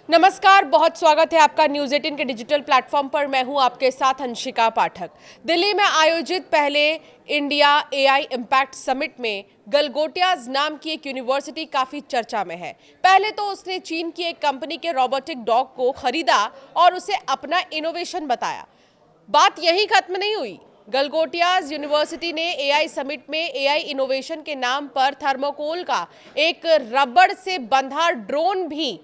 नमस्कार, बहुत स्वागत है आपका न्यूज़ 18 के डिजिटल प्लेटफॉर्म पर। मैं हूं आपके साथ अंशिका पाठक। दिल्ली में आयोजित पहले इंडिया एआई इम्पैक्ट समिट में गलगोटियाज नाम की एक यूनिवर्सिटी काफ़ी चर्चा में है। पहले तो उसने चीन की एक कंपनी के रोबोटिक डॉग को खरीदा और उसे अपना इनोवेशन बताया। बात यही खत्म नहीं हुई। गलगोटियाज यूनिवर्सिटी ने एआई समिट में एआई इनोवेशन के नाम पर थर्मोकोल का एक रबड़ से बंधा ड्रोन भी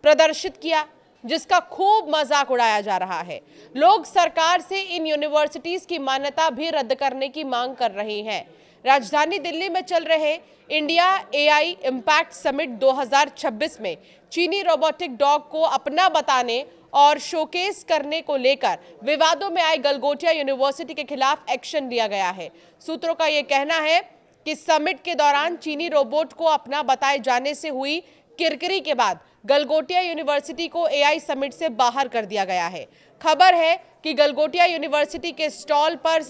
प्रदर्शित किया, जिसका खूब मजाक उड़ाया जा रहा है। लोग सरकार से इन यूनिवर्सिटीज की मान्यता भी रद्द करने की मांग कर रहे हैं। राजधानी दिल्ली में चल रहे इंडिया एआई इम्पैक्ट समिट 2026 में चीनी रोबोटिक डॉग को अपना बताने और शोकेस करने को लेकर विवादों में आई गलगोटिया यूनिवर्सिटी के खिलाफ एक्शन लिया गया है। सूत्रों का यह कहना है कि समिट के दौरान चीनी रोबोट को अपना बताए जाने से हुई किरकिरी के बाद गलगोटिया यूनिवर्सिटी को एआई समिट से बाहर कर दिया गया है। खबर है कि गलगोटिया यूनिवर्सिटी के स्टॉल पर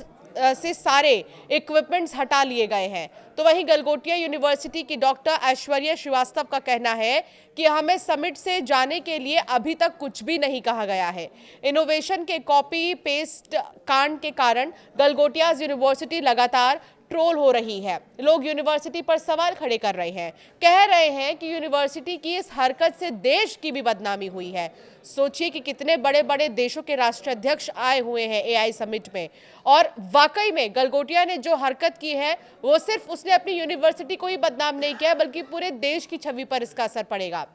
से सारे इक्विपमेंट्स हटा लिए गए हैं। तो वहीं गलगोटिया यूनिवर्सिटी की डॉक्टर ऐश्वर्या श्रीवास्तव का कहना है कि हमें समिट से जाने के लिए अभी तक कुछ भी नहीं कहा गया है। इनोवेशन के कॉपी पेस्ट कांड के कारण गलगोटिया यूनिवर्सिटी लगातार ट्रोल हो रही है। लोग यूनिवर्सिटी पर सवाल खड़े कर रहे हैं, कह रहे हैं कि यूनिवर्सिटी की इस हरकत से देश की भी बदनामी हुई है। सोचिए कि कितने बड़े बड़े देशों के राष्ट्राध्यक्ष आए हुए हैं एआई समिट में, और वाकई में गलगोटिया ने जो हरकत की है वो सिर्फ उसने अपनी यूनिवर्सिटी को ही बदनाम नहीं किया, बल्कि पूरे देश की छवि पर इसका असर पड़ेगा।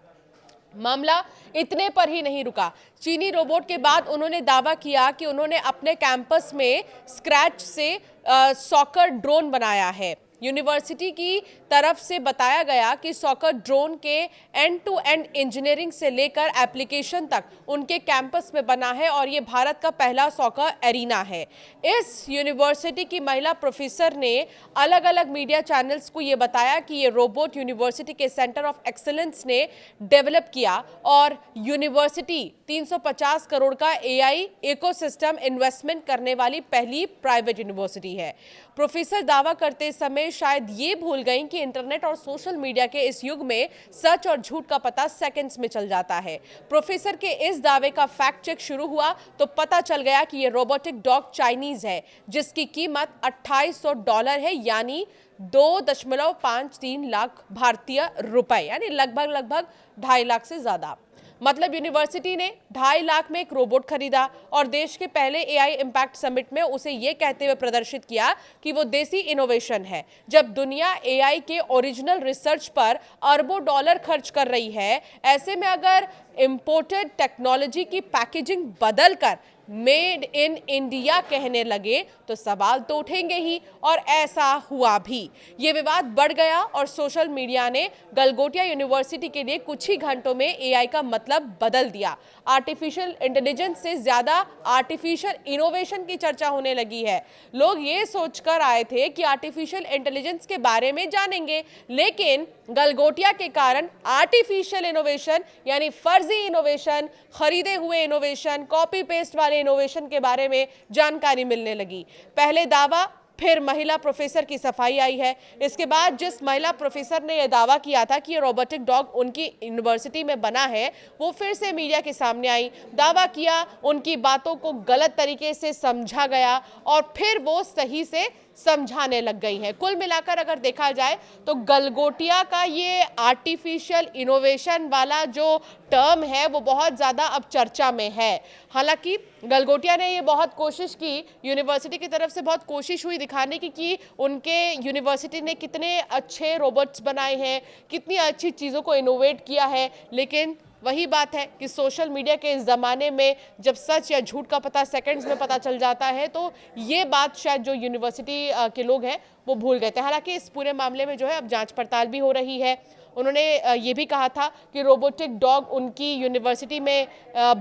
मामला इतने पर ही नहीं रुका। चीनी रोबोट के बाद उन्होंने दावा किया कि उन्होंने अपने कैंपस में स्क्रैच से सॉकर ड्रोन बनाया है। यूनिवर्सिटी की तरफ से बताया गया कि सॉकर ड्रोन के एंड टू एंड इंजीनियरिंग से लेकर एप्लीकेशन तक उनके कैंपस में बना है और ये भारत का पहला सॉकर एरिना है। इस यूनिवर्सिटी की महिला प्रोफेसर ने अलग अलग मीडिया चैनल्स को ये बताया कि ये रोबोट यूनिवर्सिटी के सेंटर ऑफ एक्सीलेंस ने डेवलप किया और यूनिवर्सिटी 350 करोड़ का एआई इकोसिस्टम इन्वेस्टमेंट करने वाली पहली प्राइवेट यूनिवर्सिटी है। प्रोफेसर दावा करते समय शायद ये भूल गई कि इंटरनेट और सोशल मीडिया के इस युग में सच और झूठ का पता सेकंड्स में चल जाता है। प्रोफेसर के इस दावे का फैक्ट चेक शुरू हुआ तो पता चल गया कि ये रोबोटिक डॉग चाइनीज है, जिसकी कीमत $2800 है, यानी 2.53 लाख भारतीय रुपए, यानी लगभग 2.5 लाख से ज्यादा। मतलब यूनिवर्सिटी ने 2.5 लाख में एक रोबोट खरीदा और देश के पहले एआई इम्पैक्ट समिट में उसे ये कहते हुए प्रदर्शित किया कि वो देसी इनोवेशन है। जब दुनिया एआई के ओरिजिनल रिसर्च पर अरबों डॉलर खर्च कर रही है, ऐसे में अगर इंपोर्टेड टेक्नोलॉजी की पैकेजिंग बदलकर मेड इन इंडिया कहने लगे तो सवाल तो उठेंगे ही, और ऐसा हुआ भी। ये विवाद बढ़ गया और सोशल मीडिया ने गलगोटिया यूनिवर्सिटी के लिए कुछ ही घंटों में एआई का मतलब बदल दिया। आर्टिफिशियल इंटेलिजेंस से ज्यादा आर्टिफिशियल इनोवेशन की चर्चा होने लगी है। लोग ये सोचकर आए थे कि आर्टिफिशियल इंटेलिजेंस के बारे में जानेंगे, लेकिन गलगोटिया के कारण आर्टिफिशियल इनोवेशन यानी फर्जी इनोवेशन, खरीदे हुए इनोवेशन, कॉपी पेस्ट वाले इनोवेशन के बारे में जानकारी मिलने लगी। पहले दावा, फिर महिला प्रोफेसर की सफाई आई है। इसके बाद जिस महिला प्रोफेसर ने यह दावा किया था कि ये रोबोटिक डॉग उनकी यूनिवर्सिटी में बना है, वो फिर से मीडिया के सामने आई, दावा किया, उनकी बातों को गलत तरीके से समझा गया और फिर वो सही से समझाने लग गई है। कुल मिलाकर अगर देखा जाए तो गलगोटिया का ये आर्टिफिशियल इनोवेशन वाला जो टर्म है वो बहुत ज़्यादा अब चर्चा में है। हालांकि गलगोटिया ने ये बहुत कोशिश की, यूनिवर्सिटी की तरफ से बहुत कोशिश हुई दिखाने की कि उनके यूनिवर्सिटी ने कितने अच्छे रोबोट्स बनाए हैं, कितनी अच्छी चीज़ों को इनोवेट किया है, लेकिन वही बात है कि सोशल मीडिया के इस ज़माने में जब सच या झूठ का पता सेकंड्स में पता चल जाता है, तो ये बात शायद जो यूनिवर्सिटी के लोग हैं वो भूल गए थे। हालांकि इस पूरे मामले में जो है अब जांच पड़ताल भी हो रही है। उन्होंने ये भी कहा था कि रोबोटिक डॉग उनकी यूनिवर्सिटी में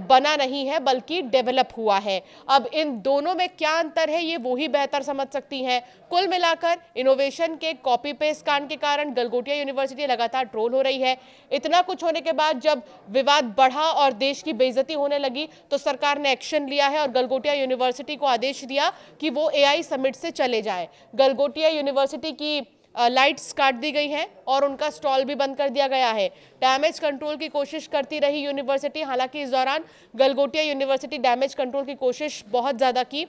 बना नहीं है बल्कि डेवलप हुआ है। अब इन दोनों में क्या अंतर है ये वो ही बेहतर समझ सकती हैं। कुल मिलाकर इनोवेशन के कॉपी पेस्ट कांड के कारण गलगोटिया यूनिवर्सिटी लगातार ट्रोल हो रही है। इतना कुछ होने के बाद जब विवाद बढ़ा और देश की बेइज्जती होने लगी तो सरकार ने एक्शन लिया है और गलगोटिया यूनिवर्सिटी को आदेश दिया कि वो एआई समिट से चले जाए। गलगोटिया यूनिवर्सिटी की लाइट्स काट दी गई हैं और उनका स्टॉल भी बंद कर दिया गया है। डैमेज कंट्रोल की कोशिश करती रही यूनिवर्सिटी, हालांकि इस दौरान गलगोटिया यूनिवर्सिटी डैमेज कंट्रोल की कोशिश बहुत ज़्यादा की।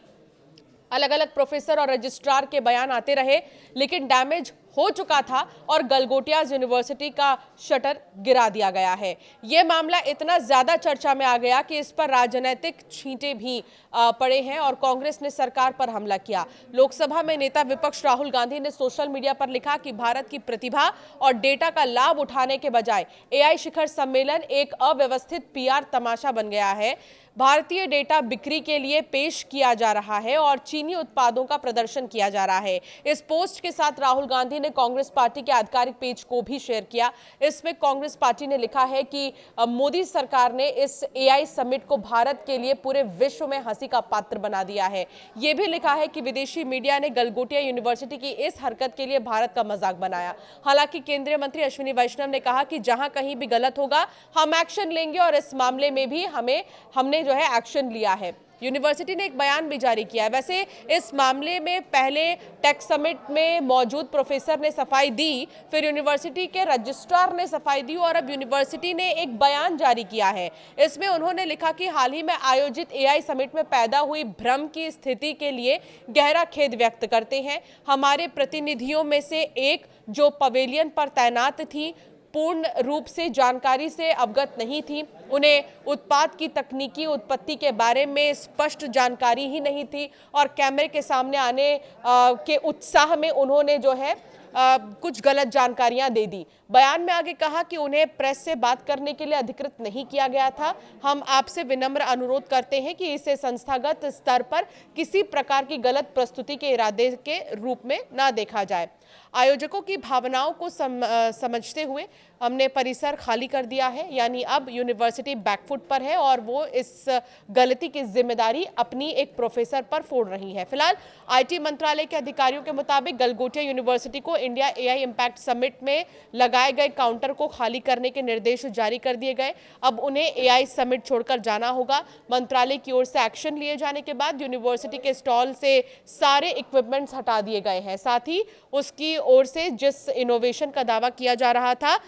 अलग अलग प्रोफेसर और रजिस्ट्रार के बयान आते रहे, लेकिन डैमेज हो चुका था और गलगोटियाज यूनिवर्सिटी का शटर गिरा दिया गया है। यह मामला इतना ज्यादा चर्चा में आ गया कि इस पर राजनीतिक छींटे भी पड़े हैं और कांग्रेस ने सरकार पर हमला किया। लोकसभा में नेता विपक्ष राहुल गांधी ने सोशल मीडिया पर लिखा कि भारत की प्रतिभा और डेटा का लाभ उठाने के बजाय एआई शिखर सम्मेलन एक अव्यवस्थित पीआर तमाशा बन गया है। भारतीय डेटा बिक्री के लिए पेश किया जा रहा है और चीनी उत्पादों का प्रदर्शन किया जा रहा है। इस पोस्ट के साथ राहुल गांधी ने कांग्रेस पार्टी के आधिकारिक पेज को भी शेयर किया। इसमें कांग्रेस पार्टी ने लिखा है कि मोदी सरकार ने इस एआई समिट को भारत के लिए पूरे विश्व में हंसी का पात्र बना दिया है। यह भी लिखा है कि विदेशी मीडिया ने गलगोटिया यूनिवर्सिटी की इस हरकत के लिए भारत का मजाक बनाया। हालांकि केंद्रीय मंत्री अश्विनी वैष्णव ने कहा कि जहां कहीं भी गलत होगा हम एक्शन लेंगे और इस मामले में भी हमने जो है एक्शन लिया है। यूनिवर्सिटी ने एक बयान भी जारी किया है। वैसे इस मामले में पहले टेक समिट में मौजूद प्रोफेसर ने सफाई दी, फिर यूनिवर्सिटी के रजिस्ट्रार ने सफाई दी और अब यूनिवर्सिटी ने एक बयान जारी किया है। इसमें उन्होंने लिखा कि हाल ही में आयोजित एआई समिट में पैदा हुई भ्रम की स्थिति के लिए गहरा खेद व्यक्त करते हैं। हमारे प्रतिनिधियों में से एक जो पवेलियन पर तैनात थी पूर्ण रूप से जानकारी से अवगत नहीं थी। उन्हें उत्पाद की तकनीकी उत्पत्ति के बारे में स्पष्ट जानकारी ही नहीं थी और कैमरे के सामने आने के उत्साह में उन्होंने जो है कुछ गलत जानकारियां दे दी। बयान में आगे कहा कि उन्हें प्रेस से बात करने के लिए अधिकृत नहीं किया गया था। हम आपसे विनम्र अनुरोध करते हैं कि इसे संस्थागत स्तर पर किसी प्रकार की गलत प्रस्तुति के इरादे के रूप में ना देखा जाए। आयोजकों की भावनाओं को समझते हुए हमने परिसर खाली कर दिया है, यानी अब यूनिवर्सिटी बैकफुट पर है और वो इस गलती की जिम्मेदारी अपनी एक प्रोफेसर पर फोड़ रही है। फिलहाल आईटी मंत्रालय के अधिकारियों के मुताबिक गलगोटिया यूनिवर्सिटी को इंडिया एआई इम्पैक्ट समिट में लगाए गए काउंटर को खाली करने के निर्देश जारी कर दिए गए। अब उन्हें एआई समिट छोड़कर जाना होगा। मंत्रालय की ओर से एक्शन लिए जाने के बाद यूनिवर्सिटी के स्टॉल से सारे इक्विपमेंट्स हटा दिए गए हैं। साथ ही उसकी ओर से जिस इनोवेशन का दावा किया जा रहा था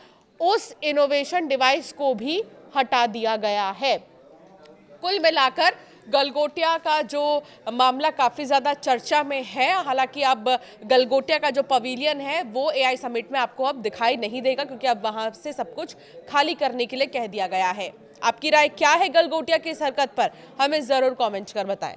उस इनोवेशन डिवाइस को भी हटा दिया गया है। कुल मिलाकर गलगोटिया का जो मामला काफ़ी ज़्यादा चर्चा में है। हालांकि अब गलगोटिया का जो पवेलियन है वो एआई समिट में आपको अब दिखाई नहीं देगा, क्योंकि अब वहां से सब कुछ खाली करने के लिए कह दिया गया है। आपकी राय क्या है गलगोटिया की इस हरकत पर? हमें ज़रूर कमेंट कर बताएं।